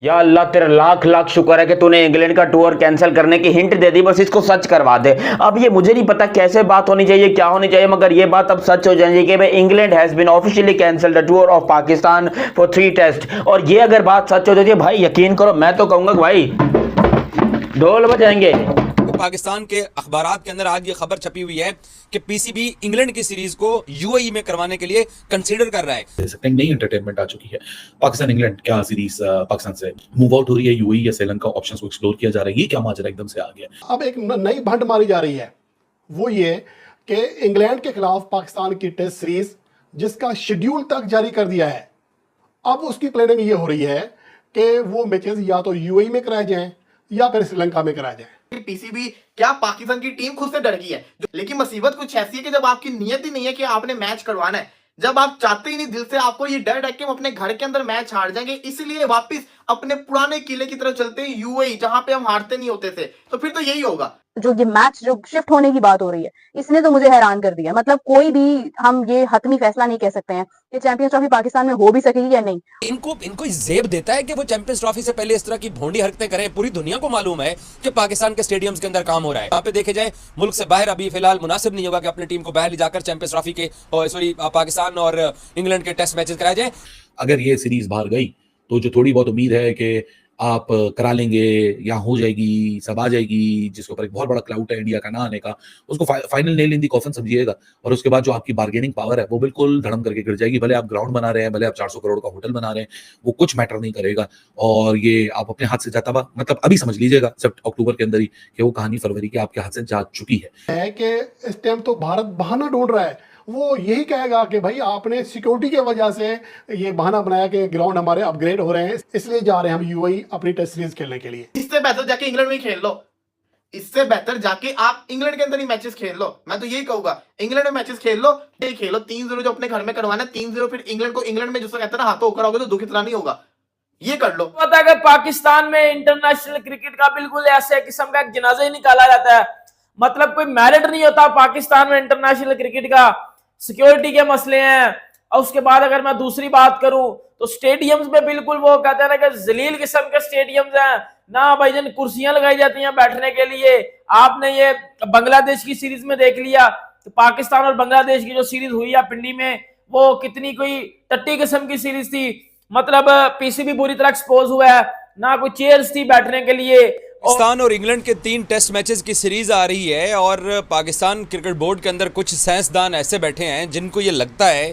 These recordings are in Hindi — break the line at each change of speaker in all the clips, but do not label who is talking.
या अल्लाह तेरा लाख लाख शुक्र है कि तूने इंग्लैंड का टूर कैंसिल करने की हिंट दे दी, बस इसको सच करवा दे। अब ये मुझे नहीं पता कैसे बात होनी चाहिए, क्या होनी चाहिए, मगर ये बात अब सच हो जाएगी कि भाई England has been officially cancelled the tour of Pakistan for 3 test. और ये अगर बात सच हो जाती है भाई, यकीन करो मैं तो कहूंगा भाई ढोल बजाएंगे।
पाकिस्तान के अखबारात के अंदर आज ये खबर छपी हुई है कि पीसीबी इंग्लैंड की सीरीज को यूएई में करवाने के लिए कंसीडर कर रहा है।
नई एंटरटेनमेंट आ चुकी है। पाकिस्तान इंग्लैंड क्या सीरीज पाकिस्तान से मूव आउट हो रही है, यूएई या श्रीलंका ऑप्शंस को एक्सप्लोर किया जा रहा है, ये क्या माजरा एकदम से आ गया।
अब एक नई भंड मारी जा रही है, वो ये कि इंग्लैंड के खिलाफ पाकिस्तान की टेस्ट सीरीज जिसका शेड्यूल तक जारी कर दिया है, अब उसकी प्लानिंग ये हो रही है कि वो मैचेस या तो यूएई में कराए जाएं या फिर श्रीलंका में कराए जाएं।
पीसीबी क्या पाकिस्तान की टीम खुद से डर गई है, लेकिन मुसीबत कुछ ऐसी है कि जब आपकी नियत ही नहीं है कि आपने मैच करवाना है, जब आप चाहते ही नहीं दिल से, आपको ये डर है कि हम अपने घर के अंदर मैच हार जाएंगे, इसलिए वापस अपने पुराने किले की तरफ चलते हैं यूएई, जहां पे हम हारते नहीं होते थे। तो फिर तो यही होगा।
जो ये मैच जो शिफ्ट होने की बात हो रही है, इसने तो मुझे हैरान कर दिया। मतलब कोई भी हम ये हतमी फैसला नहीं कह सकते हैं कि चैंपियंस ट्रॉफी पाकिस्तान में हो भी सकेगी या नहीं।
इनको जेब देता है कि वो चैंपियंस ट्रॉफी से पहले इस तरह की भोंडी हरकतें करें। पूरी दुनिया को मालूम है कि पाकिस्तान के स्टेडियम्स के अंदर काम हो रहा है। यहाँ पे देखे जाए मुल्क से बाहर अभी फिलहाल मुनासिब नहीं होगा कि अपनी टीम को बाहर ले जाकर चैंपियंस ट्रॉफी के पाकिस्तान और इंग्लैंड के टेस्ट मैचेस कराए जाए।
अगर ये सीरीज बाहर गई तो जो थोड़ी बहुत उम्मीद है कि आप करा लेंगे या हो जाएगी, सब आ जाएगी, जिसके ऊपर एक बहुत बड़ा क्लाउड है इंडिया का ना आने का, उसको final nail in the coffin समझिएगा। और उसके बाद जो आपकी बार्गेनिंग पावर है वो बिल्कुल धड़म करके गिर जाएगी। भले आप ग्राउंड बना रहे हैं, भले आप 400 करोड़ का होटल बना रहे हैं, वो कुछ मैटर नहीं करेगा। और ये आप अपने हाथ से जाता हुआ, मतलब अभी समझ लीजिएगा सब अक्टूबर के अंदर ही कि वो कहानी फरवरी के आपके हाथ से जा चुकी है
कि इस टाइम तो भारत बहाना ढूंढ रहा है। वो यही कहेगा कि भाई आपने सिक्योरिटी की वजह से ये बहाना बनाया कि ग्राउंड हमारे अपग्रेड हो रहे हैं, इसलिए जा रहे हैं हम यूएई अपनी टेस्ट सीरीज खेलने के लिए।
इससे बेहतर जाके इंग्लैंड में खेल लो, इससे बेहतर जाके आप इंग्लैंड के अंदर ही मैचेस खेल लो। मैं तो यही कहूंगा, इंग्लैंड में मैचेस खेल लो, ये खेलो 3-0 जो अपने घर में करवाना है, 3-0 फिर इंग्लैंड को, इंग्लैंड में जिसको कहते हैं ना हाथों होकर आओगे तो दुख इतना नहीं होगा, ये कर लो।
पता है कि पाकिस्तान में इंटरनेशनल क्रिकेट का बिल्कुल ऐसे किस्म का एक जनाजा ही निकाला जाता है। मतलब कोई मेरिट नहीं होता पाकिस्तान में इंटरनेशनल क्रिकेट का, सिक्योरिटी के मसले हैं। और उसके बाद अगर मैं दूसरी बात करूं तो स्टेडियम्स में बिल्कुल वो कहते हैं ना कि जलील किस्म के स्टेडियम्स हैं ना भाई, जन कुर्सियां लगाई जाती हैं बैठने के लिए। आपने ये बांग्लादेश की सीरीज में देख लिया, तो पाकिस्तान और बांग्लादेश की जो सीरीज हुई है पिंडी में, वो कितनी कोई टट्टी किस्म की सीरीज थी। मतलब पीसीबी बुरी तरह एक्सपोज हुआ है, ना कोई चेयर्स थी बैठने के लिए।
पाकिस्तान और इंग्लैंड के 3 टेस्ट मैचेस की सीरीज आ रही है और पाकिस्तान क्रिकेट बोर्ड के अंदर कुछ साइंसदान ऐसे बैठे हैं जिनको ये लगता है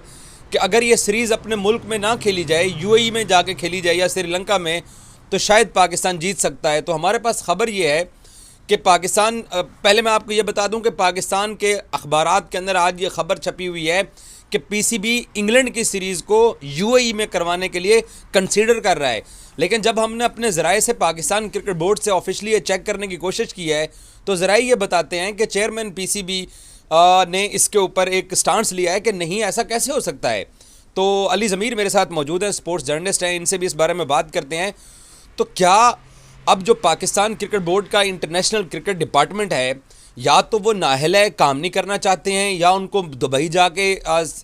कि अगर ये सीरीज अपने मुल्क में ना खेली जाए, यूएई में जाके खेली जाए या श्रीलंका में, तो शायद पाकिस्तान जीत सकता है। तो हमारे पास खबर ये है कि पाकिस्तान, पहले मैं आपको ये बता दूं कि पाकिस्तान के अखबारात के अंदर आज ये खबर छपी हुई है कि पीसीबी इंग्लैंड की सीरीज़ को यूएई में करवाने के लिए कंसीडर कर रहा है। लेकिन जब हमने अपने ज़राए से पाकिस्तान क्रिकेट बोर्ड से ऑफिशियली ये चेक करने की कोशिश की है, तो ज़राए ये बताते हैं कि चेयरमैन पीसीबी ने इसके ऊपर एक स्टांस लिया है कि नहीं, ऐसा कैसे हो सकता है। तो अली ज़मीर मेरे साथ मौजूद है, स्पोर्ट्स जर्नलिस्ट हैं, इनसे भी इस बारे में बात करते हैं। तो क्या अब जो पाकिस्तान क्रिकेट बोर्ड का इंटरनेशनल क्रिकेट डिपार्टमेंट है, या तो वो नाअहल है, काम नहीं करना चाहते हैं, या उनको दुबई जाके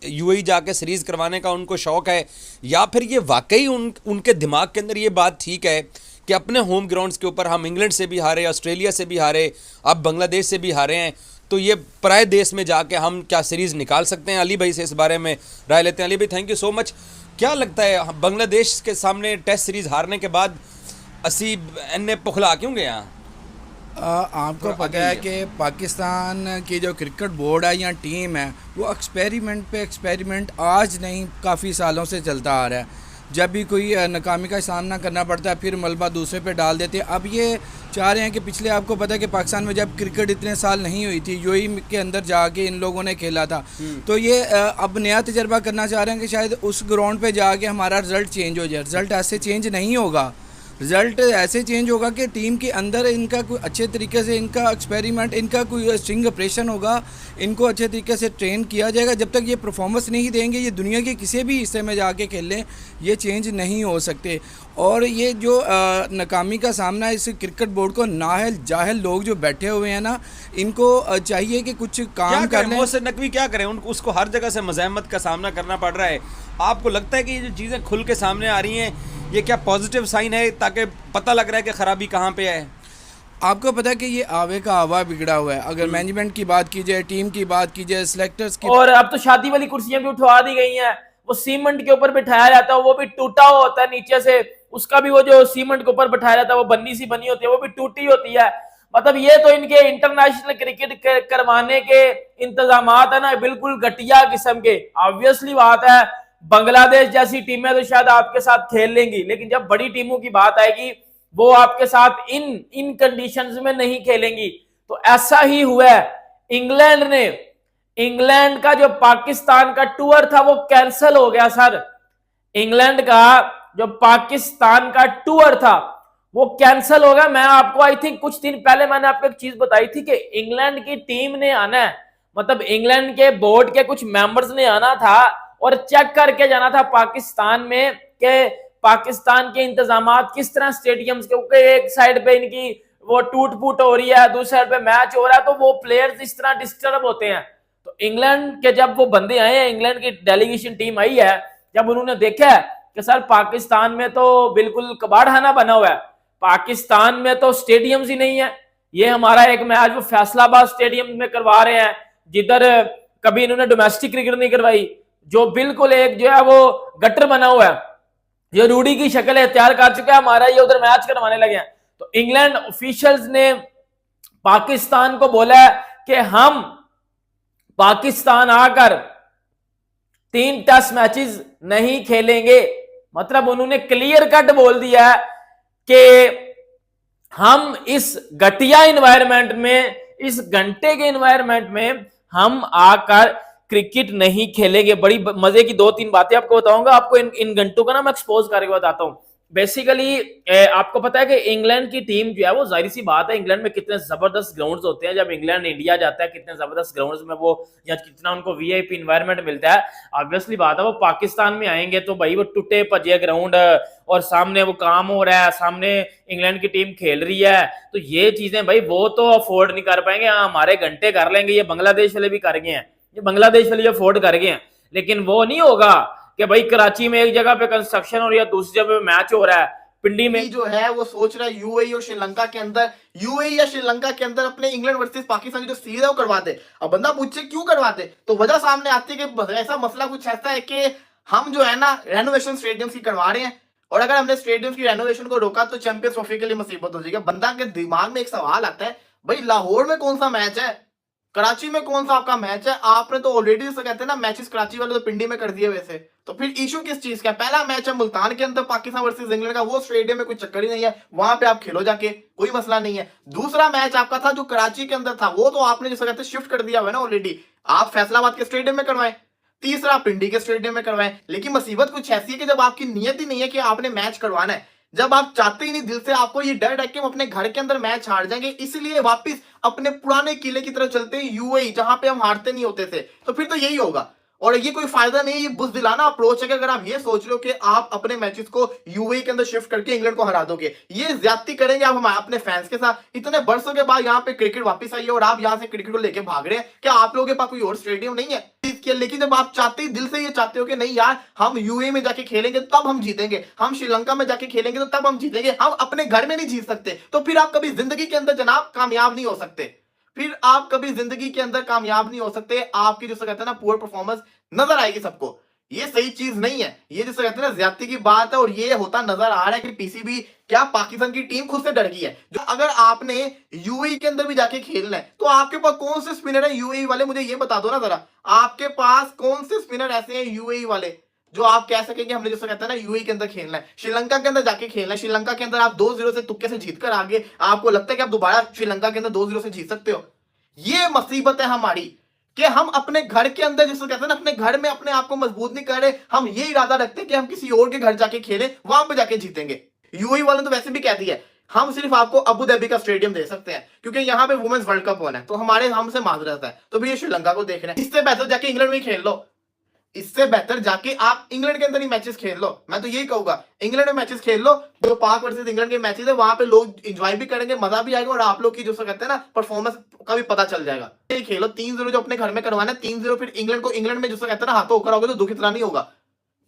यूएई जाके सीरीज़ करवाने का उनको शौक़ है, या फिर ये वाकई उनके दिमाग के अंदर ये बात ठीक है कि अपने होम ग्राउंड्स के ऊपर हम इंग्लैंड से भी हारे, ऑस्ट्रेलिया से भी हारे, अब बांग्लादेश से भी हारे हैं, तो ये पराए देश में जाके हम क्या सीरीज़ निकाल सकते हैं। अली भाई से इस बारे में राय लेते हैं। अली भाई, थैंक यू सो मच। क्या लगता है बांग्लादेश के सामने टेस्ट सीरीज़ हारने के बाद असी एन पुखला क्यों गया?
आपको पता है कि पाकिस्तान की जो क्रिकेट बोर्ड है या टीम है, वो एक्सपेरिमेंट पे एक्सपेरिमेंट आज नहीं काफ़ी सालों से चलता आ रहा है। जब भी कोई नाकामी का सामना करना पड़ता है फिर मलबा दूसरे पे डाल देते हैं। अब ये चाह रहे हैं कि पिछले, आपको पता है कि पाकिस्तान में जब क्रिकेट इतने साल नहीं हुई थी, यूएई के अंदर जाके इन लोगों ने खेला था, तो ये अब नया तजर्बा करना चाह रहे हैं कि शायद उस ग्राउंड पे जाके हमारा रिज़ल्ट चेंज हो जाए। रिज़ल्ट ऐसे चेंज नहीं होगा, रिज़ल्ट ऐसे चेंज होगा कि टीम के अंदर इनका कोई अच्छे तरीके से इनका एक्सपेरिमेंट, इनका कोई स्ट्रिंग ऑपरेशन होगा, इनको अच्छे तरीके से ट्रेन किया जाएगा। जब तक ये परफॉर्मेंस नहीं देंगे, ये दुनिया के किसी भी हिस्से में जाके खेल लें, ये चेंज नहीं हो सकते। और ये जो नाकामी का सामना इस क्रिकेट बोर्ड को नाअहल जाहिल लोग जो बैठे हुए हैं ना, इनको चाहिए कि कुछ काम कर लें।
मोहसिन नकवी क्या करें, उनको उसको हर जगह से मज़ाहमत का सामना करना पड़ रहा है। आपको लगता है कि ये जो चीज़ें खुल के सामने आ रही हैं, ये क्या पॉजिटिव साइन है, ताकि पता लग रहा है कि खराबी कहाँ पे है?
आपको पता है कि ये आवे का हवा बिगड़ा हुआ है। अगर मैनेजमेंट की बात की जाए, टीम की बात की जाए, सिलेक्टर्स की,
और अब तो शादी वाली कुर्सियां भी उठवा दी गई हैं, वो सीमेंट के ऊपर बिठाया जाता है, वो भी टूटा हुआ होता है नीचे से, उसका भी वो जो सीमेंट के ऊपर बिठाया जाता है वो बन्नी सी बनी होती है, वो भी टूटी होती है। मतलब ये तो इनके इंटरनेशनल क्रिकेट करवाने के इंतजामात है ना, बिल्कुल घटिया किस्म के। ऑब्वियसली बात है, बांग्लादेश जैसी टीमें तो शायद आपके साथ खेल लेंगी, लेकिन जब बड़ी टीमों की बात आएगी वो आपके साथ इन कंडीशंस में नहीं खेलेंगी। तो ऐसा ही हुआ है, इंग्लैंड का जो पाकिस्तान का टूर था वो कैंसिल हो गया सर। इंग्लैंड का जो पाकिस्तान का टूर था वो कैंसिल हो गया। मैं आपको आई थिंक कुछ दिन पहले मैंने आपको एक चीज बताई थी कि इंग्लैंड की टीम ने आना है, मतलब इंग्लैंड के बोर्ड के कुछ मेंबर्स ने आना था और चेक करके जाना था पाकिस्तान में कि पाकिस्तान के इंतजामात किस तरह स्टेडियम्स के, क्योंकि एक साइड पे इनकी वो टूट फूट हो रही है, दूसरी साइड पे मैच हो रहा है, तो वो प्लेयर्स इस तरह डिस्टर्ब होते हैं। तो इंग्लैंड के जब वो बंदे आए हैं, इंग्लैंड की डेलीगेशन टीम आई है, जब उन्होंने देखा है कि सर पाकिस्तान में तो बिल्कुल कबाड़खाना बना हुआ है, पाकिस्तान में तो स्टेडियम्स ही नहीं है, ये हमारा एक मैच वो फैसलाबाद स्टेडियम में करवा रहे हैं जिधर कभी इन्होंने डोमेस्टिक क्रिकेट नहीं करवाई, जो बिल्कुल एक जो है वो गटर बना हुआ है, जो रूडी की शक्ल तैयार कर चुका है हमारा, ये उधर मैच करवाने लगे हैं। तो इंग्लैंड ऑफिशियल्स ने पाकिस्तान को बोला है कि हम पाकिस्तान आकर 3 टेस्ट मैचेस नहीं खेलेंगे। मतलब उन्होंने क्लियर कट बोल दिया है कि हम इस घटिया इन्वायरमेंट में, इस घंटे के इन्वायरमेंट में हम आकर क्रिकेट नहीं खेलेंगे। बड़ी मजे की 2-3 बातें आपको बताऊंगा, आपको इन घंटों का ना मैं एक्सपोज करके बताता हूं। बेसिकली आपको पता है कि इंग्लैंड की टीम जो है वो, जाहिर सी बात है, इंग्लैंड में कितने जबरदस्त ग्राउंड्स होते हैं, जब इंग्लैंड इंडिया जाता है कितने जबरदस्त ग्राउंड्स में वो, या कितना उनको वीआईपी इन्वायरमेंट मिलता है। ऑब्वियसली बात है वो पाकिस्तान में आएंगे तो भाई वो टूटे भजे ग्राउंड और सामने वो काम हो रहा है, सामने इंग्लैंड की टीम खेल रही है, तो ये चीजें भाई वो तो अफोर्ड नहीं कर पाएंगे। हाँ, हमारे घंटे कर लेंगे, ये बांग्लादेश वाले भी कर गए हैं, ये बांग्लादेश वाले अफोर्ड कर गए हैं, लेकिन वो नहीं होगा कि भाई कराची में एक जगह पे कंस्ट्रक्शन हो रही है, दूसरी जगह पे मैच हो रहा है, पिंडी में
जो है वो सोच रहा है यूएई और श्रीलंका के अंदर, यूएई या श्रीलंका के अंदर अपने इंग्लैंड वर्सेस पाकिस्तान की जो सीरीज है वो करवा दे। अब बंदा पूछे क्यों करवाते, तो वजह सामने आती है कि ऐसा मसला कुछ ऐसा है कि हम जो है ना रेनोवेशन स्टेडियम की करवा रहे हैं, और अगर हमने स्टेडियम की रेनोवेशन को रोका तो चैंपियंस ट्रॉफी के लिए मुसीबत हो जाएगी। बंदा के दिमाग में एक सवाल आता है, भाई लाहौर में कौन सा मैच है, कराची में कौन सा आपका मैच है, आपने तो ऑलरेडी जिसे कहते हैं ना मैचेस कराची वाले तो पिंडी में कर दिए वैसे, तो फिर इशू किस चीज का। पहला मैच है मुल्तान के अंदर पाकिस्तान वर्सेस इंग्लैंड का, वो स्टेडियम में कोई चक्कर ही नहीं है, वहां पे आप खेलो जाके, कोई मसला नहीं है। दूसरा मैच आपका था जो कराची के अंदर था, वो तो आपने जिसे कहते हैं शिफ्ट कर दिया हुआ है ना ऑलरेडी, आप फैसलाबाद के स्टेडियम में करवाएं, तीसरा पिंडी के स्टेडियम में करवाएं। लेकिन मुसीबत कुछ ऐसी है कि जब आपकी नीयत ही नहीं है कि आपने मैच करवाना है, जब आप चाहते ही नहीं दिल से, आपको ये डर है कि हम अपने घर के अंदर मैच हार जाएंगे, इसलिए वापस अपने पुराने किले की तरफ चलते हैं यूएई, जहां पे हम हारते नहीं होते थे, तो फिर तो यही होगा। और ये कोई फायदा नहीं, ये बुज़दिलाना अप्रोच है कि अगर आप ये सोच रहे हो कि आप अपने मैचेस को यूएई के अंदर शिफ्ट करके इंग्लैंड को हरा दोगे, ये ज्यादती करेंगे आप अपने फैंस के साथ। इतने बरसों के बाद यहाँ पे क्रिकेट वापस आई है और आप यहाँ से क्रिकेट को लेके भाग रहे हैं, क्या आप लोगों के पास कोई और स्टेडियम नहीं है? लेकिन जब आप चाहते ही दिल से ये चाहते हो कि नहीं यार हम यूएई में जाके खेलेंगे तब हम जीतेंगे, हम श्रीलंका में जाके खेलेंगे तो तब हम जीतेंगे, हम अपने घर में नहीं जीत सकते, तो फिर आप कभी जिंदगी के अंदर जनाब कामयाब नहीं हो सकते, फिर आप कभी जिंदगी के अंदर कामयाब नहीं हो सकते। आपकी जो कहते हैं ना पुअर परफॉर्मेंस नजर आएगी सबको, ये सही चीज नहीं है, ये जिसे कहते हैं ना ज्यादती की बात है। और ये होता नजर आ रहा है कि पीसीबी क्या पाकिस्तान की टीम खुद से डर गई है। जो अगर आपने यूएई के अंदर भी जाके खेलना है तो आपके पास कौन से स्पिनर है यूएई वाले, मुझे ये बता दो ना जरा, आपके पास कौन से स्पिनर ऐसे हैं यूएई वाले जो आप कह सकेंगे हमने जैसे कहते हैं ना यूएई के अंदर खेलना है, श्रीलंका के अंदर जाके खेलना है, श्रीलंका के अंदर आप 2-0 से तुक्के से जीत कर आगे, आपको लगता है कि आप दोबारा श्रीलंका के अंदर 2-0 से जीत सकते हो? ये मुसीबत है हमारी कि हम अपने घर के अंदर जिसे कहते हैं ना अपने घर में अपने आप को मजबूत नहीं कर रहे, हम ये इरादा रखते हैं कि हम किसी और के घर जाके खेलें, वहां पे जाके जीतेंगे। यूएई वाले तो वैसे भी कहती है हम सिर्फ आपको अबू धाबी का स्टेडियम दे सकते हैं क्योंकि यहाँ पे वुमेन्स वर्ल्ड कप होना है, तो हमारे हमसे माजरत है, तो भी ये श्रीलंका को देख रहे हैं। इससे बेहतर जाके इंग्लैंड में खेल लो, इससे बेहतर जाके आप इंग्लैंड के अंदर ही मैचेस खेल लो। मैं तो यही कहूंगा इंग्लैंड में मैचेस खेल लो, जो पाक वर्सेस इंग्लैंड के मैचेस है वहां पे लोग एंजॉय भी करेंगे, मजा भी आएगा और आप लोग की जो कहते हैं ना परफॉर्मेंस का भी पता चल जाएगा। ये खेलो 3-0 जो अपने घर में करवाना है, 3-0 फिर इंग्लैंड को, इंग्लैंड में जो कहते हैं ना हाथों होकर आओगे तो दुख इतना नहीं होगा,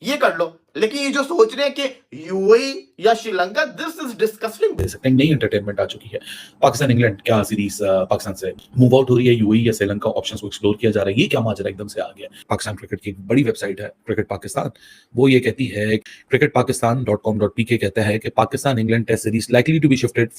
ये कर लो। लेकिन ये जो सोच रहे हैं कि यूएई या श्रीलंका, दिस इज डिस्कस्टिंग।
दे सकते हैं। नई एंटरटेनमेंट आ चुकी है। पाकिस्तान इंग्लैंड क्या सीरीज पाकिस्तान से मूव आउट हो रही है, यूएई या श्रीलंका ऑप्शंस को एक्सप्लोर किया जा रहा है। ये क्या माजरा एकदम से आ गया। पाकिस्तान क्रिकेट की एक बड़ी वेबसाइट है क्रिकेट पाकिस्तान, वो ये कहती है, cricketpakistan.com.pk कहता है कि Pakistan England test series likely to be shifted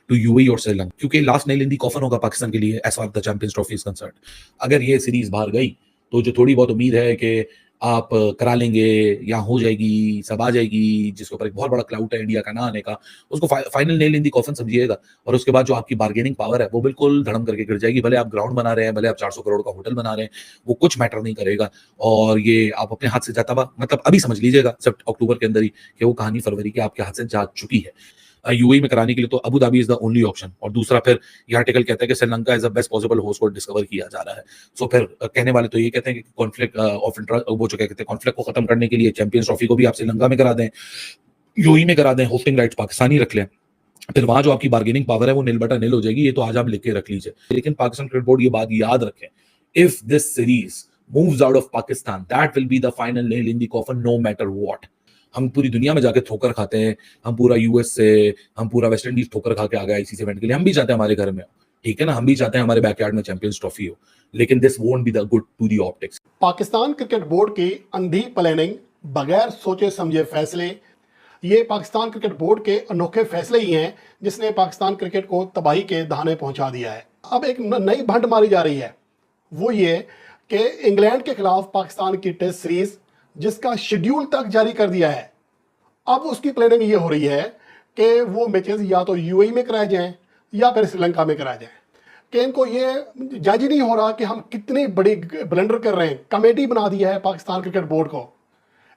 to UAE और श्रीलंका, क्योंकि last nail in the coffin होगा पाकिस्तान के लिए as far the Champions Trophy is concerned. अगर ये सीरीज बाहर गई तो जो थोड़ी बहुत उम्मीद है कि आप करा लेंगे या हो जाएगी, सब आ जाएगी, जिसके ऊपर एक बहुत बड़ा क्लाउड है इंडिया का ना आने का, उसको final nail in the coffin समझिएगा। और उसके बाद जो आपकी बार्गेनिंग पावर है वो बिल्कुल धड़म करके गिर जाएगी। भले आप ग्राउंड बना रहे हैं, भले आप 400 करोड़ का होटल बना रहे हैं, वो कुछ मैटर नहीं करेगा। और ये आप अपने हाथ से जाता हुआ, मतलब अभी समझ लीजिएगा सब अक्टूबर के अंदर ही कि वो कहानी फरवरी के आपके हाथ से जा चुकी है। यूएई में कराने के लिए तो Abu Dhabi is the only option. और दूसरा फिर ये आर्टिकल कहता है कि Sri Lanka is the best possible host को डिस्कवर किया जा रहा है। सो फिर कहने वाले तो ये कहते हैं कि कॉन्फ्लिक्ट ऑफ इंटरेस्ट, वो जो कहते हैं कॉन्फ्लिक्ट को खत्म करने के लिए चैंपियंस ट्रॉफी को भी आप श्रीलंका में करा दें, यूएई में करा दें, होस्टिंग राइट्स पाकिस्तानी रख लें, फिर वहां जो आपकी बार्गेनिंग पावर है वो नील बटा नील हो जाएगी। ये तो आज आप लिख के रख लीजिए। लेकिन पाकिस्तान क्रिकेट बोर्ड ये बात याद रखें, if this series moves out of Pakistan, that will be the final nail in the coffin no matter what. हम पूरी दुनिया में जाके ठोकर खाते हैं, हम पूरा यूएस से, हम पूरा वेस्ट इंडीज ठोकर खा के आ गए इसी इवेंट के लिए। हम भी चाहते हैं हमारे घर में, ठीक है ना, हम भी चाहते हैं हमारे बैकयार्ड में चैंपियंस ट्रॉफी हो, लेकिन this won't be the good to the optics.
Pakistan cricket board की अंधी प्लानिंग, बगैर सोचे समझे फैसले, ये पाकिस्तान क्रिकेट बोर्ड के अनोखे फैसले ही हैं जिसने पाकिस्तान क्रिकेट को तबाही के दहाने पहुंचा दिया है। अब एक नई भंड मारी जा रही है, वो ये कि इंग्लैंड के खिलाफ पाकिस्तान की टेस्ट सीरीज जिसका शेड्यूल तक जारी कर दिया है, अब उसकी प्लानिंग ये हो रही है कि वो मैचेस या तो यूएई में कराए जाएं या फिर श्रीलंका में कराए जाएं। कि इनको ये जज ही नहीं हो रहा कि हम कितनी बड़ी ब्लंडर कर रहे हैं। कमेटी बना दिया है पाकिस्तान क्रिकेट बोर्ड को।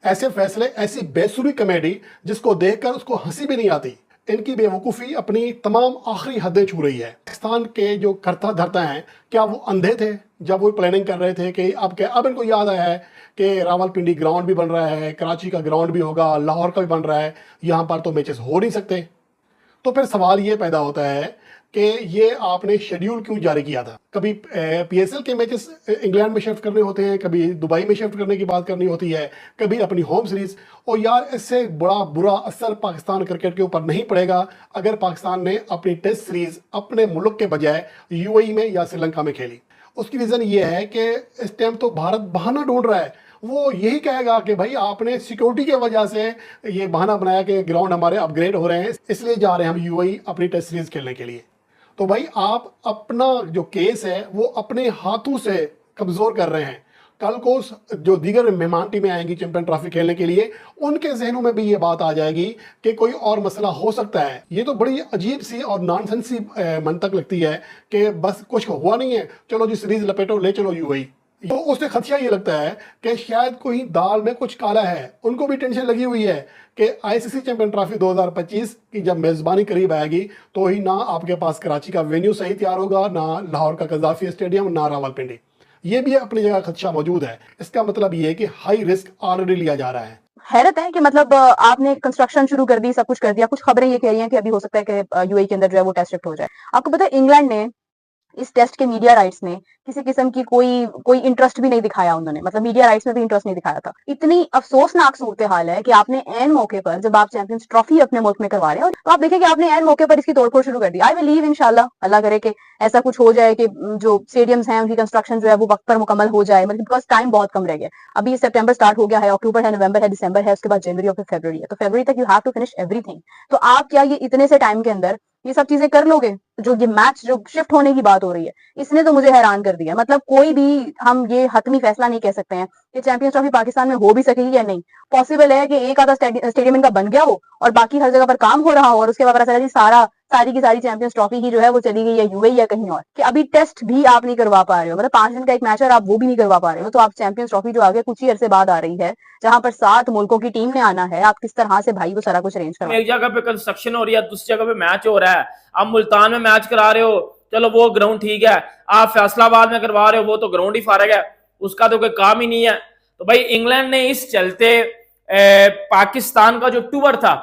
ऐसे फैसले, ऐसी बेसुरी कमेटी जिसको देखकर उसको हंसी भी नहीं आती। इनकी बेवकूफ़ी अपनी तमाम आखिरी हदें छू रही है। पाकिस्तान के जो करता धरता हैं, क्या वो अंधे थे जब वो प्लानिंग कर रहे थे कि अब इनको याद आया है कि रावलपिंडी ग्राउंड भी बन रहा है, कराची का ग्राउंड भी होगा, लाहौर का भी बन रहा है, यहाँ पर तो मैचेस हो नहीं सकते। तो फिर सवाल ये पैदा होता है कि ये आपने शेड्यूल क्यों जारी किया था। कभी पीएसएल के मैचेस इंग्लैंड में शिफ्ट करने होते हैं, कभी दुबई में शिफ्ट करने की बात करनी होती है, कभी अपनी होम सीरीज। और यार, इससे बड़ा बुरा असर पाकिस्तान क्रिकेट के ऊपर नहीं पड़ेगा अगर पाकिस्तान ने अपनी टेस्ट सीरीज अपने मुल्क के बजाय यूएई में या श्रीलंका में खेली। उसकी रीज़न ये है कि इस टाइम तो भारत बहाना ढूंढ रहा है। वो यही कहेगा कि भाई आपने सिक्योरिटी के वजह से ये बहाना बनाया कि ग्राउंड हमारे अपग्रेड हो रहे हैं, इसलिए जा रहे हैं हम यूएई अपनी टेस्ट सीरीज खेलने के लिए। तो भाई आप अपना जो केस है वो अपने हाथों से कमज़ोर कर रहे हैं। कल को जो दीगर मेहमान टीमें आएंगी चैंपियन ट्रॉफी खेलने के लिए, उनके जहनों में भी ये बात आ जाएगी कि कोई और मसला हो सकता है। ये तो बड़ी अजीब सी और नॉनसेंस सी मंतक लगती है कि बस कुछ हुआ नहीं है, चलो जी सीरीज लपेटो, ले चलो यूएई। तो उससे खदशा ये लगता है कि शायद कोई दाल में कुछ काला है। उनको भी टेंशन लगी हुई है कि आईसीसी चैंपियन ट्रॉफी 2025 की जब मेज़बानी करीब आएगी तो ही ना आपके पास कराची का वेन्यू सही तैयार होगा, ना लाहौर का कज़ाफ़ी स्टेडियम, ना रावलपिंडी। ये भी अपनी जगह खदशा मौजूद है। इसका मतलब ये है कि हाई रिस्क ऑलरेडी लिया जा रहा है।
हैरत है कि मतलब आपने कंस्ट्रक्शन शुरू कर दी, सब कुछ कर दिया। कुछ खबरें ये कह रही हैं कि अभी हो सकता है कि यूएई के अंदर जो है वो टेस्ट शिफ्ट हो जाए। आपको पता है इंग्लैंड ने इस टेस्ट के मीडिया राइट्स में किसी किस्म की कोई इंटरेस्ट भी नहीं दिखाया। उन्होंने मतलब मीडिया राइट्स में भी इंटरेस्ट नहीं दिखाया था। इतनी अफसोसनाक सूरत हाल है कि आपने एन मौके पर, जब आप चैंपियंस ट्रॉफी अपने मुल्क में करवा रहे हो, तो आप देखें कि आपने एन मौके पर इसकी तोड़फोड़ शुरू कर दी। आई बिलीव इंशाल्लाह, अल्लाह करे कि ऐसा कुछ हो जाए कि जो स्टेडियम्स हैं उनकी कंस्ट्रक्शन जो है वो वक्त पर मुकम्मल हो जाए। मतलब बिकॉज टाइम बहुत कम रह गया। अभी सितंबर स्टार्ट हो गया है, अक्टूबर है, नवंबर है, दिसंबर है, उसके बाद जनवरी और फिर फरवरी है। तो फरवरी तक you have to finish everything. तो आप क्या ये इतने से टाइम के अंदर ये सब चीजें कर लोगे? जो ये मैच जो शिफ्ट होने की बात हो रही है, इसने तो मुझे हैरान कर दिया। मतलब कोई भी हम ये हतमी फैसला नहीं कह सकते हैं कि चैंपियंस ट्रॉफी पाकिस्तान में हो भी सकेगी या नहीं। पॉसिबल है कि एक आधा स्टेडियम इनका बन गया हो और बाकी हर जगह पर काम हो रहा हो और उसके बाद पता चला जी सारी की सारी चैंपियंस ट्रॉफी ही जो है वो चली गई या यूएई या कहीं और। कि अभी टेस्ट भी आप नहीं करवा पा रहे हो, मतलब 5 दिन का एक मैच और आप वो भी नहीं करवा पा रहे हो। तो आप चैंपियंस ट्रॉफी जो आगे कुछ ही अरसे बाद आ रही है, जहां पर 7 मुल्कों की टीम ने आना है, आप किस तरह से भाई वो सारा कुछ अरेंज करवा।
एक जगह पे कंस्ट्रक्शन हो रही है, दूसरी जगह पे मैच हो रहा है। आप मुल्तान में मैच करा रहे हो, चलो वो ग्राउंड ठीक है। आप फैसलाबाद में करवा रहे हो, वो तो ग्राउंड ही फारग है, उसका तो कोई काम ही नहीं है। तो भाई इंग्लैंड ने इस चलते पाकिस्तान का जो टूर था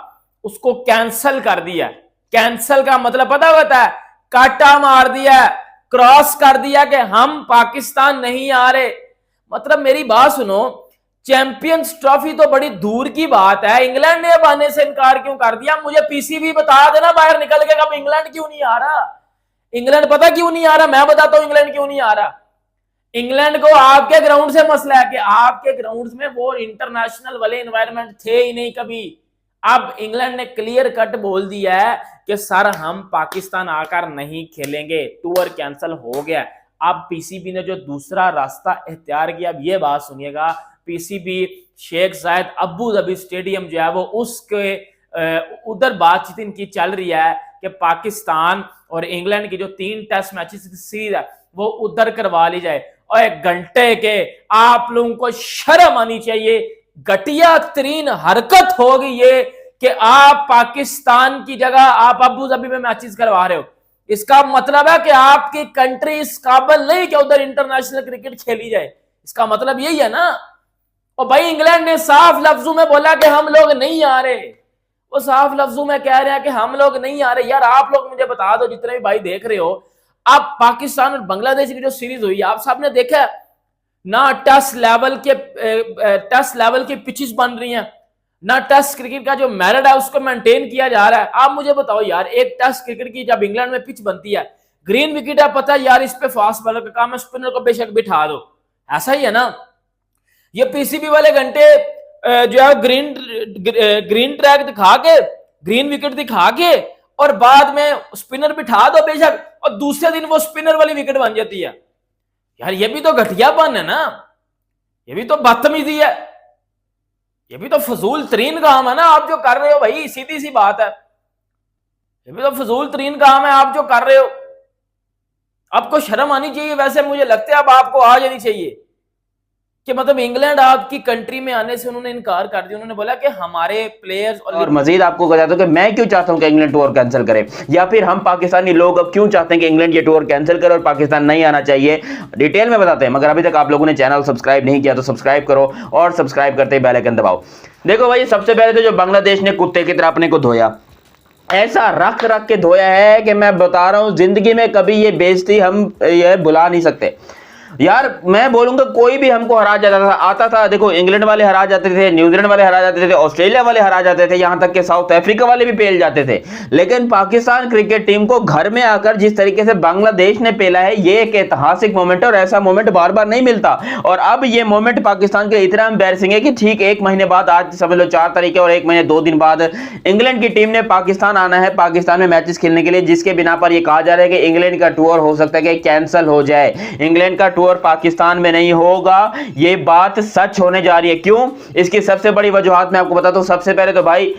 उसको कैंसल कर दिया। कैंसल का मतलब पता होता है, काटा मार दिया, क्रॉस कर दिया कि हम पाकिस्तान नहीं आ रहे। मतलब मेरी बात सुनो, चैंपियंस ट्रॉफी तो बड़ी दूर की बात है, इंग्लैंड ने अब आने से इनकार क्यों कर दिया? मुझे पीसीबी बता देना बाहर निकल के, कब इंग्लैंड क्यों नहीं आ रहा? इंग्लैंड पता क्यों नहीं आ रहा? मैं बताता हूं इंग्लैंड क्यों नहीं आ रहा। इंग्लैंड को आपके ग्राउंड से मसला है कि आपके ग्राउंड में वो इंटरनेशनल वाले एनवायरनमेंट थे ही नहीं कभी। अब इंग्लैंड ने क्लियर कट बोल दिया है कि सर हम पाकिस्तान आकर नहीं खेलेंगे, टूर कैंसिल हो गया। अब पीसीबी ने जो दूसरा रास्ता इख्तियार किया, अब ये बात सुनिएगा, पीसीबी शेख जायद अबू धाबी स्टेडियम जो है वो उसके उधर बातचीत इनकी चल रही है कि पाकिस्तान और इंग्लैंड की जो 3 टेस्ट मैचेस की सीरीज है वो उधर करवा ली जाए। और 1 घंटे के आप लोगों को शर्म आनी चाहिए, घटिया तरीन हरकत होगी ये कि आप पाकिस्तान की जगह आप अबू धाबी में मैचेस करवा रहे हो। इसका मतलब है कि आपकी कंट्री इस काबिल नहीं कि उधर इंटरनेशनल क्रिकेट खेली जाए। इसका मतलब यही है ना। और भाई इंग्लैंड ने साफ लफ्जों में बोला कि हम लोग नहीं आ रहे, वो साफ लफ्जों में कह रहे हैं कि हम लोग नहीं आ रहे। यार आप लोग मुझे बता दो, जितने भी भाई देख रहे हो, अब पाकिस्तान और बांग्लादेश की जो सीरीज हुई आप सबने देखा ना, टेस्ट लेवल की पिचेस बन रही हैं, ना टेस्ट क्रिकेट का जो मेरिट है उसको मेंटेन किया जा रहा है। आप मुझे बताओ यार, एक टेस्ट क्रिकेट की जब इंग्लैंड में पिच बनती है, ग्रीन विकेट है, पता है यार इस पे फास्ट बॉलर का काम है, स्पिनर को बेशक बिठा दो, ऐसा ही है ना। ये पीसीबी वाले घंटे जो है ग्रीन ट्रैक दिखा के, ग्रीन विकेट दिखा के और बाद में स्पिनर बिठा दो बेशक, और दूसरे दिन वो स्पिनर वाली विकेट बन जाती है। यार ये भी तो घटियापन है ना, ये भी तो बदतमीजी है, ये भी तो फजूल तरीन काम है ना आप जो कर रहे हो भाई, सीधी सी बात है, ये भी तो फजूल तरीन काम है आप जो कर रहे हो। आपको शर्म आनी चाहिए। वैसे मुझे लगता है अब आपको आ जानी चाहिए कि मतलब इंग्लैंड आपकी कंट्री में आने से उन्होंने इनकार कर दिया। उन्होंने बोला कि हमारे प्लेयर्स
और मजीद आपको बताता हूं कि मैं क्यों चाहता हूं कि इंग्लैंड टूर कैंसिल करे, या फिर हम पाकिस्तानी लोग अब क्यों चाहते हैं कि इंग्लैंड ये टूर कैंसिल करे और पाकिस्तान नहीं आना चाहिए, डिटेल में बताते हैं। मगर अभी तक आप लोगों ने चैनल सब्सक्राइब नहीं किया तो सब्सक्राइब करो, और सब्सक्राइब करते ही बेल आइकन दबाओ। देखो भाई, सबसे पहले तो जो बांग्लादेश ने कुत्ते की तरह अपने को धोया, ऐसा रख रख के धोया है कि मैं बता रहा हूं, जिंदगी में कभी ये बेइज्जती हम ये भुला नहीं सकते। यार मैं बोलूंगा कोई भी हमको हरा जाता था, आता था, देखो इंग्लैंड वाले हरा जाते थे, न्यूजीलैंड वाले हरा जाते थे, ऑस्ट्रेलिया वाले हरा जाते थे, यहां तक कि साउथ अफ्रीका वाले भी पेल जाते थे। लेकिन पाकिस्तान क्रिकेट टीम को घर में आकर जिस तरीके से बांग्लादेश ने पेला है, ये एक ऐतिहासिक मोमेंट है और ऐसा मोमेंट बार बार नहीं मिलता। और अब ये मोमेंट पाकिस्तान के इतना एम्बैरसिंग है कि ठीक 1 महीने बाद, आज समझ लो 4 तारीख और 1 महीने 2 दिन बाद इंग्लैंड की टीम ने पाकिस्तान आना है, पाकिस्तान में मैचेस खेलने के लिए, जिसके बिना पर यह कहा जा रहा है कि इंग्लैंड का टूर हो सकता है कि कैंसिल हो जाए। इंग्लैंड का टूर पाकिस्तान में नहीं होगा, ये बात सच होने जा रही है। क्यों? इसकी सबसे बड़ी वजूहत मैं आपको बताता हूं। सबसे पहले तो भाई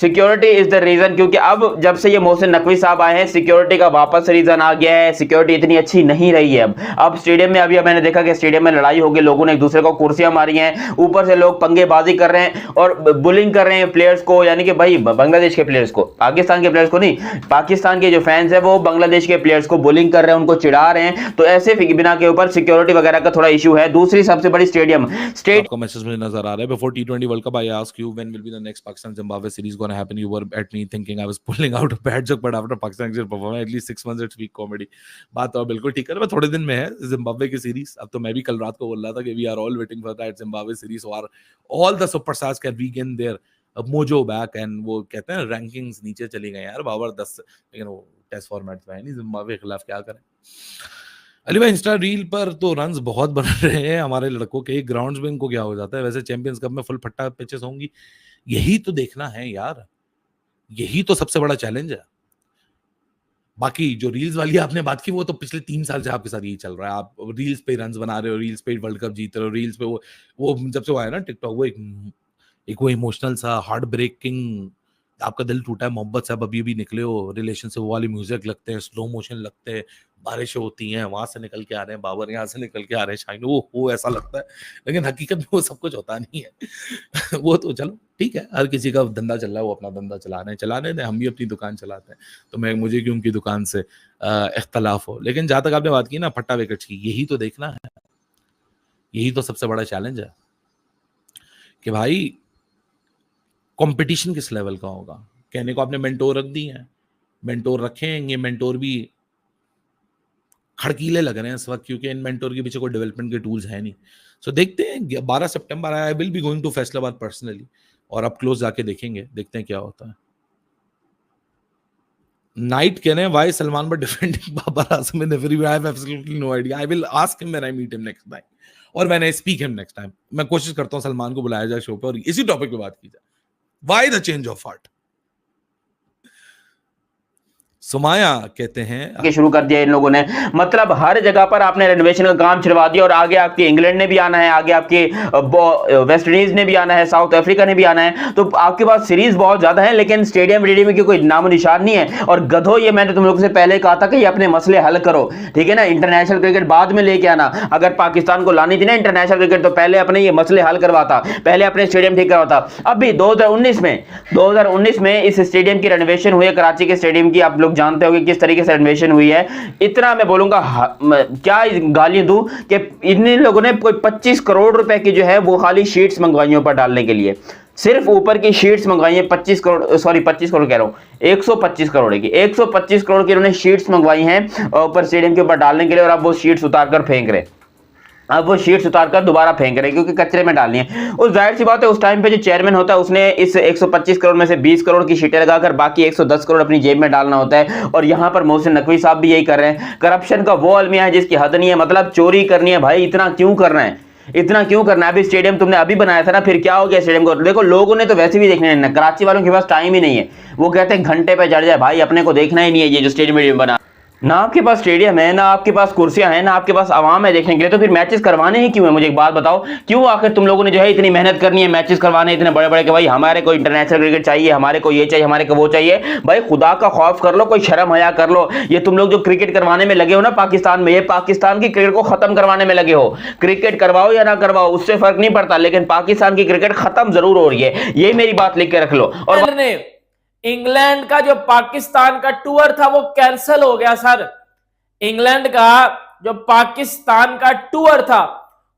सिक्योरिटी इज द रीजन, क्योंकि अब जब से ये मोहसिन नकवी साहब आए हैं, सिक्योरिटी का वापस रीजन आ गया है। सिक्योरिटी इतनी अच्छी नहीं रही है अब स्टेडियम में। अभी मैंने देखा कि स्टेडियम में लड़ाई हो गई, लोगों ने एक दूसरे को कुर्सियां मारी हैं, ऊपर से लोग पंगेबाजी कर रहे हैं और बुलिंग कर रहे हैं प्लेयर्स को, यानी कि भाई बांग्लादेश के प्लेयर्स को, पाकिस्तान के प्लेयर्स को नहीं, पाकिस्तान के जो फैंस है वो बांग्लादेश के प्लेयर्स को बुलिंग कर रहे हैं, उनको चिढ़ा रहे हैं। तो ऐसे बिना के ऊपर सिक्योरिटी वगैरह का थोड़ा इशू है। दूसरी सबसे बड़ी स्टेडियम
आपको मैसेज में नजर आ रहा है, before T20 world cup I ask you when will be the next Pakistan Zimbabwe series gonna happen, you were at me thinking I was pulling out a bad joke, but after Pakistan की performance at least 6 months it's weak comedy। बात तो बिल्कुल ठीक है, थोड़े दिन में है जिम्बाब्वे की सीरीज। अब तो मैं भी कल रात को बोल रहा था कि we are all waiting for that Zimbabwe series, और all the superstars can regain their mojo back, and वो कहते हैं रैंकिंग्स नीचे चली गई यार बाबर 10, लेकिन वो टेस्ट फॉर्मेट में है नहीं, जिम्बाब्वे के खिलाफ क्या करें। अली भाई, इंस्टा रील पर तो रन्स बहुत बन रहे हैं हमारे लड़कों के, ग्राउंड्स में इनको क्या हो जाता है? वैसे चैंपियंस कप में फुल फट्टा पिचेस होंगी, यही तो देखना है यार, यही तो सबसे बड़ा चैलेंज है। बाकी जो रील्स वाली आपने बात की, वो तो पिछले 3 साल से आपके साथ यही चल रहा है। आप रील्स पे रन्स बना रहे हो, रील्स पे वर्ल्ड कप जीत रहे हो, रील्स पे वो जब से वो आया ना टिकटॉक, वो एक वो इमोशनल सा हार्ट ब्रेकिंग, आपका दिल टूटा है, मोहब्बत से आप अभी भी निकले हो रिलेशन से, वो वाली म्यूजिक लगते हैं, स्लो मोशन लगते हैं, बारिशें होती हैं, वहां से निकल के आ रहे हैं बाबर, यहाँ से निकल के आ रहे हैं शाइन, वो ऐसा लगता है। लेकिन हकीकत में वो सब कुछ होता नहीं है। वो तो चलो ठीक है, हर किसी का धंधा चल रहा है, वो अपना धंधा चलाने दें, हम भी अपनी दुकान चलाते हैं, तो मुझे क्यों उनकी दुकान से इख्तलाफ हो। लेकिन जहां तक आपने बात की ना फट्टा विकेट्स की, यही तो देखना है, यही तो सबसे बड़ा चैलेंज है कि भाई कंपटीशन किस लेवल का होगा। कहने को आपने मेंटोर रख दी हैं, मेंटोर रखेंगे, मेंटोर भी खड़कीले लग रहे हैं इस वक्त, क्योंकि इन मेंटोर के पीछे कोई डेवलपमेंट के टूल्स है नहीं। सो देखते हैं 12 सितंबर I will be going to Faisalabad personally, और अब क्लोज जाके देखेंगे, देखते हैं क्या होता है। नाइट कह रहे हैं why Salman but defending Babar Azam in every way, I have absolutely no idea, I will ask him when I meet him next time, और when I speak him next time. मैं कोशिश करता हूं सलमान को बुलाया जाए शो पे और इसी टॉपिक पे बात की जाए, why the change of heart. Sumaya कहते हैं
के शुरू कर दिया इन लोगों ने, मतलब हर जगह पर आपने रेनोवेशन का काम छिड़वा दिया, और आगे आपके इंग्लैंड ने भी आना है, आगे आपके वेस्ट इंडीज ने भी आना है, साउथ अफ्रीका ने भी आना है, तो आपके पास सीरीज बहुत ज्यादा है, लेकिन स्टेडियम रेडियम की कोई नामो निशान नहीं है। और गधो, ये मैंने तुम लोगों से पहले कहा था कि ये अपने मसले हल करो, ठीक है ना, इंटरनेशनल क्रिकेट बाद में लेके आना। अगर पाकिस्तान को लानी थी ना इंटरनेशनल क्रिकेट, तो पहले अपने ये मसले हल करवाता, पहले अपने स्टेडियम ठीक करवाता। अभी 2019 में इस स्टेडियम की रेनोवेशन हुई है, कराची के स्टेडियम की, आप लोग जानते हो किस तरीके से रेनोवेशन हुई है। इतना मैं बोलूंगा, क्या गालियां दूं कि इन लोगों ने कोई 25 करोड़ रुपए की जो है वो खाली शीट्स मंगवाई ऊपर डालने के लिए, सिर्फ ऊपर की शीट्स मंगवाई है 25 करोड़ कह रहा हूं, 125 करोड़ की 125 करोड़ की इन्होंने शीट्स मंगवाई हैं ऊपर स्टेडियम के ऊपर डालने के लिए, और अब वो शीट्स उतारकर फेंक रहे, अब वो शीट्स उतारकर दोबारा फेंक रहे क्योंकि कचरे में डालनी है। उस जाहिर सी बात है, उस टाइम पे जो चेयरमैन होता है उसने इस 125 करोड़ में से 20 करोड़ की शीटें लगाकर बाकी 110 करोड़ अपनी जेब में डालना होता है। और यहां पर मोहसिन नकवी साहब भी यही कर रहे हैं। करप्शन का वो अलमिया है जिसकी हद नहीं है, मतलब चोरी करनी है भाई, इतना क्यों करना है, इतना क्यों करना है। अभी स्टेडियम तुमने अभी बनाया था ना, फिर क्या हो गया स्टेडियम को? देखो लोगों ने तो वैसे भी देखना है, कराची वालों के पास टाइम ही नहीं है, वो कहते हैं घंटे पे चढ़ जाए भाई, अपने को देखना ही नहीं है ये जो स्टेडियम बना। ना आपके पास स्टेडियम है, ना आपके पास कुर्सियां हैं, ना आपके पास आवाम है देखने के लिए, तो फिर मैचेस करवाने ही क्यों है? मुझे एक बात बताओ, क्यों आखिर तुम लोगों ने जो है इतनी मेहनत करनी है मैचेस करवाने इतने बड़े बड़े कि भाई हमारे को इंटरनेशनल क्रिकेट चाहिए, हमारे को ये चाहिए, हमारे को वो चाहिए। भाई खुदा का खौफ कर लो, कोई शर्म हया कर लो। ये तुम लोग जो क्रिकेट करवाने में लगे हो ना पाकिस्तान में, ये पाकिस्तान की क्रिकेट को खत्म करवाने में लगे हो। क्रिकेट करवाओ या ना करवाओ उससे फर्क नहीं पड़ता, लेकिन पाकिस्तान की क्रिकेट खत्म जरूर हो रही है, ये मेरी बात लिख के रख लो। और
इंग्लैंड का जो पाकिस्तान का टूर था वो कैंसिल हो गया सर। इंग्लैंड का जो पाकिस्तान का टूर था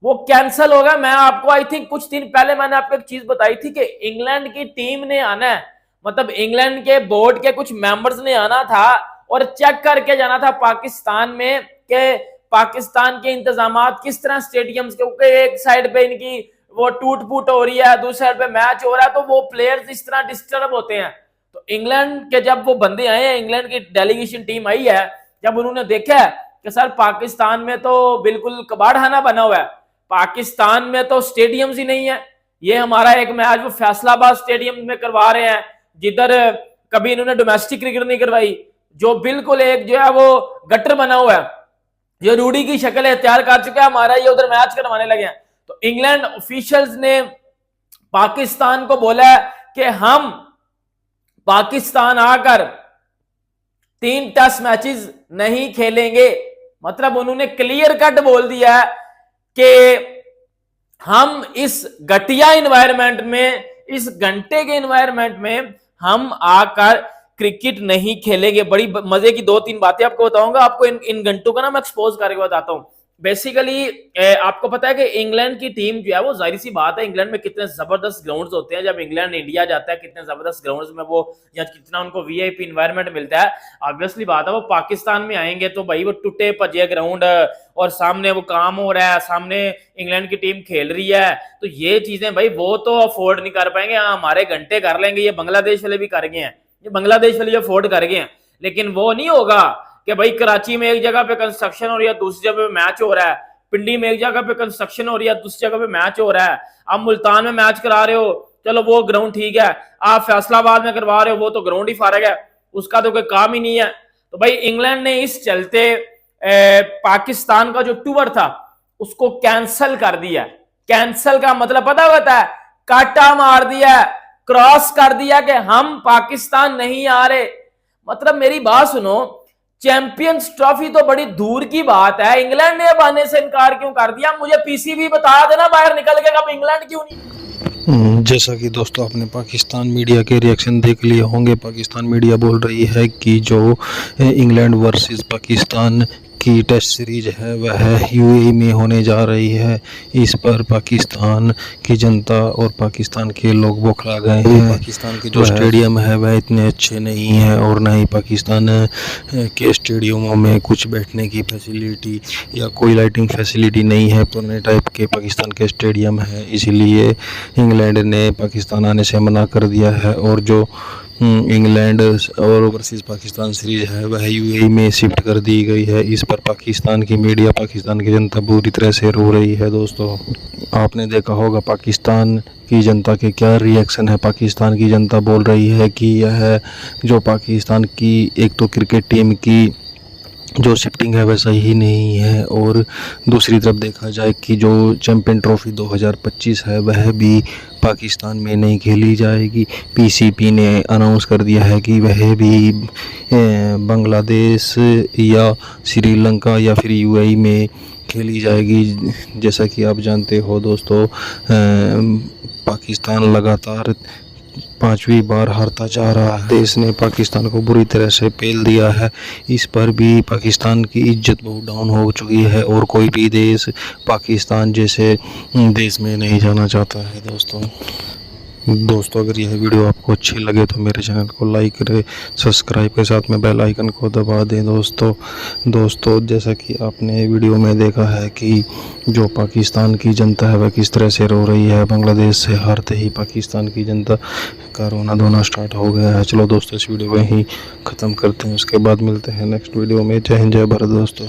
वो कैंसिल हो गया। मैं आपको आई थिंक कुछ दिन पहले मैंने आपको एक चीज बताई थी कि इंग्लैंड की टीम ने आना है, मतलब इंग्लैंड के बोर्ड के कुछ मेंबर्स ने आना था और चेक करके जाना था पाकिस्तान में कि पाकिस्तान के इंतजामात किस तरह स्टेडियम्स के, क्योंकि एक साइड पे इनकी वो टूट फूट हो रही है, दूसरी साइड पे मैच हो रहा है, तो वो प्लेयर्स इस तरह डिस्टर्ब होते हैं। तो इंग्लैंड के जब वो बंदे आए हैं, इंग्लैंड की डेलीगेशन टीम आई है, जब उन्होंने देखा है कि सर पाकिस्तान में तो बिल्कुल कबाड़खाना बना हुआ है, पाकिस्तान में तो स्टेडियम्स ही नहीं है। ये हमारा एक मैच वो फैसलाबाद स्टेडियम में करवा रहे हैं जिधर कभी इन्होंने डोमेस्टिक क्रिकेट नहीं करवाई, जो बिल्कुल एक जो है वो गटर बना हुआ है, जो रूडी की शक्ल है तैयार कर चुका है हमारा, ये उधर मैच करवाने लगे हैं। तो इंग्लैंड ऑफिशियल्स ने पाकिस्तान को बोला है कि हम पाकिस्तान आकर 3 टेस्ट मैचेस नहीं खेलेंगे। मतलब उन्होंने क्लियर कट बोल दिया है कि हम इस घटिया एनवायरनमेंट में, इस घंटे के एनवायरनमेंट में हम आकर क्रिकेट नहीं खेलेंगे। बड़ी मजे की 2-3 बातें आपको बताऊंगा, आपको इन घंटों का ना मैं एक्सपोज करके बताता हूं। बेसिकली आपको पता है कि इंग्लैंड की टीम जो है वो, जाहिर सी बात है, इंग्लैंड में कितने जबरदस्त ग्राउंड्स होते हैं, जब इंग्लैंड इंडिया जाता है कितने जबरदस्त ग्राउंड्स में वो, या कितना उनको वीआईपी एनवायरनमेंट मिलता है। ऑब्वियसली बात है वो पाकिस्तान में आएंगे तो भाई वो टूटे भजे ग्राउंड और सामने वो काम हो रहा है, सामने इंग्लैंड की टीम खेल रही है, तो ये चीजें भाई वो तो अफोर्ड नहीं कर पाएंगे। हाँ हमारे घंटे कर लेंगे, ये बांग्लादेश वाले भी कर गए हैं, ये बांग्लादेश वाले अफोर्ड कर गए हैं, लेकिन वो नहीं होगा कि भाई कराची में एक जगह पे कंस्ट्रक्शन हो रही है, दूसरी जगह पे मैच हो रहा है, पिंडी में एक जगह पे कंस्ट्रक्शन हो रही है, दूसरी जगह पे मैच हो रहा है, आप मुल्तान में मैच करा रहे हो, चलो वो ग्राउंड ठीक है, आप फैसलाबाद में करवा रहे हो, वो तो ग्राउंड ही फारग है, उसका तो कोई काम ही नहीं है। तो भाई इंग्लैंड ने इस चलते पाकिस्तान का जो टूर था उसको कैंसिल कर दिया। कैंसिल का मतलब पता होता है, काटा मार दिया, क्रॉस कर दिया कि हम पाकिस्तान नहीं आ रहे। मतलब मेरी बात सुनो, चैंपियंस ट्रॉफी तो बड़ी दूर की बात है, इंग्लैंड ने अब आने से इनकार क्यों कर दिया? मुझे पीसीबी बता देना बाहर निकल के, कब इंग्लैंड क्यों नहीं
जैसा कि दोस्तों आपने पाकिस्तान मीडिया के रिएक्शन देख लिए होंगे। पाकिस्तान मीडिया बोल रही है कि जो इंग्लैंड वर्सेस पाकिस्तान की टेस्ट सीरीज है वह यूएई में होने जा रही है। इस पर पाकिस्तान की जनता और पाकिस्तान के लोग बौखला गए हैं। पाकिस्तान के जो स्टेडियम है वह इतने अच्छे नहीं हैं और ना ही पाकिस्तान के स्टेडियमों में कुछ बैठने की फैसिलिटी या कोई लाइटिंग फैसिलिटी नहीं है। पुराने टाइप के पाकिस्तान के स्टेडियम है, इसीलिए इंग्लैंड ने पाकिस्तान आने से मना कर दिया है और जो इंग्लैंड और ओवरसीज़ पाकिस्तान सीरीज है वह यूएई में शिफ्ट कर दी गई है। इस पर पाकिस्तान की मीडिया, पाकिस्तान की जनता बुरी तरह से रो रही है। दोस्तों आपने देखा होगा पाकिस्तान की जनता के क्या रिएक्शन है। पाकिस्तान की जनता बोल रही है कि यह जो पाकिस्तान की एक तो क्रिकेट टीम की जो शिफ्टिंग है वैसा ही नहीं है और दूसरी तरफ देखा जाए कि जो चैंपियन ट्रॉफी 2025 है वह भी पाकिस्तान में नहीं खेली जाएगी। पीसीबी ने अनाउंस कर दिया है कि वह भी बांग्लादेश या श्रीलंका या फिर यूएई में खेली जाएगी। जैसा कि आप जानते हो दोस्तों, पाकिस्तान लगातार 5वीं बार हारता जा रहा है। देश ने पाकिस्तान को बुरी तरह से पेल दिया है। इस पर भी पाकिस्तान की इज्जत बहुत डाउन हो चुकी है और कोई भी देश पाकिस्तान जैसे देश में नहीं जाना चाहता है। दोस्तों अगर यह वीडियो आपको अच्छी लगे तो मेरे चैनल को लाइक करें, सब्सक्राइब के साथ में बेल आइकन को दबा दें। दोस्तों जैसा कि आपने वीडियो में देखा है कि जो पाकिस्तान की जनता है वह किस तरह से रो रही है। बांग्लादेश से हारते ही पाकिस्तान की जनता का रोना धोना स्टार्ट हो गया है। चलो दोस्तों इस वीडियो को यहीं ख़त्म करते हैं, उसके बाद मिलते हैं नेक्स्ट वीडियो में। जय हिंद, जय भारत दोस्तों।